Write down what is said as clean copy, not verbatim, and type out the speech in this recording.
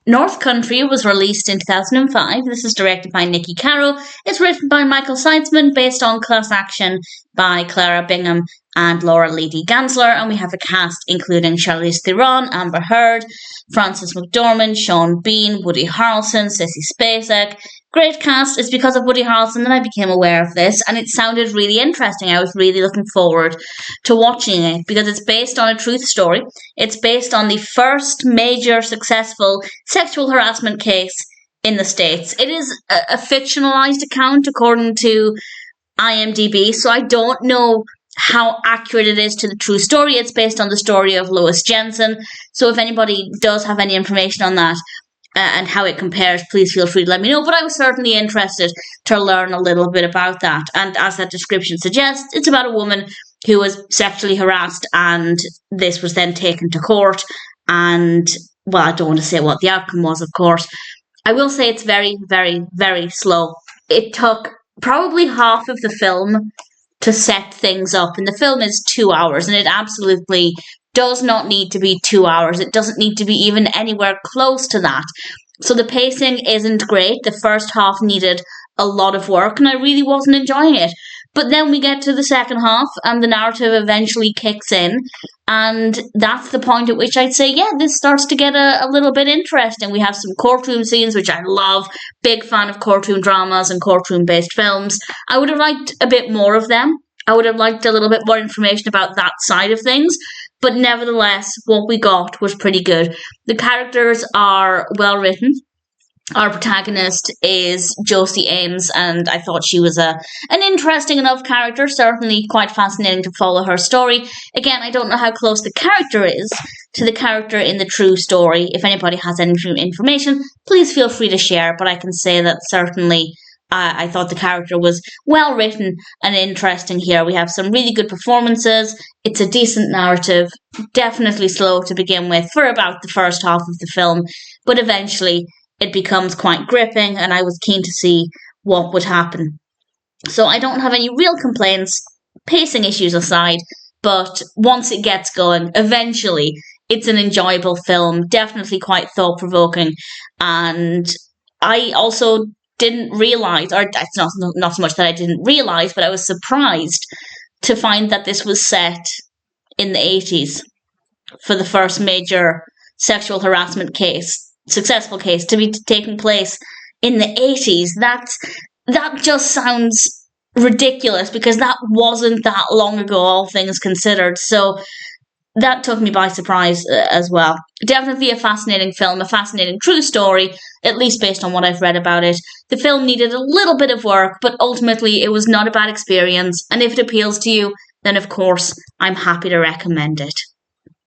North Country was released in 2005. This is directed by Niki Caro. It's written by Michael Seitzman, based on Class Action by Clara Bingham and Laura Leedy Gansler. And we have a cast including Charlize Theron, Amber Heard, Frances McDormand, Sean Bean, Woody Harrelson, Sissy Spacek. Great cast. It's because of Woody Harrelson that I became aware of this, and it sounded really interesting. I was really looking forward to watching it because it's based on a truth story. It's based on the first major successful sexual harassment case in the States. It is a fictionalized account according to IMDb, so I don't know how accurate it is to the true story. It's based on the story of Lois Jensen, so if anybody does have any information on that, and how it compares, please feel free to let me know. But I was certainly interested to learn a little bit about that. And as that description suggests, it's about a woman who was sexually harassed, and this was then taken to court. And, well, I don't want to say what the outcome was, of course. I will say it's very, very, very slow. It took probably half of the film to set things up. And the film is 2 hours, and it absolutely does not need to be 2 hours. It doesn't need to be even anywhere close to that. So the pacing isn't great. The first half needed a lot of work, and I really wasn't enjoying it. But then we get to the second half, and the narrative eventually kicks in, and that's the point at which I'd say, yeah, this starts to get a little bit interesting. We have some courtroom scenes, which I love. Big fan of courtroom dramas and courtroom-based films. I would have liked a bit more of them. I would have liked a little bit more information about that side of things. But nevertheless, what we got was pretty good. The characters are well written. Our protagonist is Josey Ames, and I thought she was an interesting enough character, certainly quite fascinating to follow her story. Again, I don't know how close the character is to the character in the true story. If anybody has any information, please feel free to share, but I can say that certainly I thought the character was well written and interesting here. We have some really good performances. It's a decent narrative, definitely slow to begin with for about the first half of the film, but eventually it becomes quite gripping, and I was keen to see what would happen. So I don't have any real complaints, pacing issues aside, but once it gets going, eventually it's an enjoyable film, definitely quite thought-provoking, and I also didn't realise, or it's not so much that I didn't realise, but I was surprised to find that this was set in the 80s for the first major sexual harassment case, successful case, to be taking place in the 80s. That just sounds ridiculous, because that wasn't that long ago, all things considered. So that took me by surprise as well. Definitely a fascinating film, a fascinating true story, at least based on what I've read about it. The film needed a little bit of work, but ultimately it was not a bad experience. And if it appeals to you, then of course I'm happy to recommend it.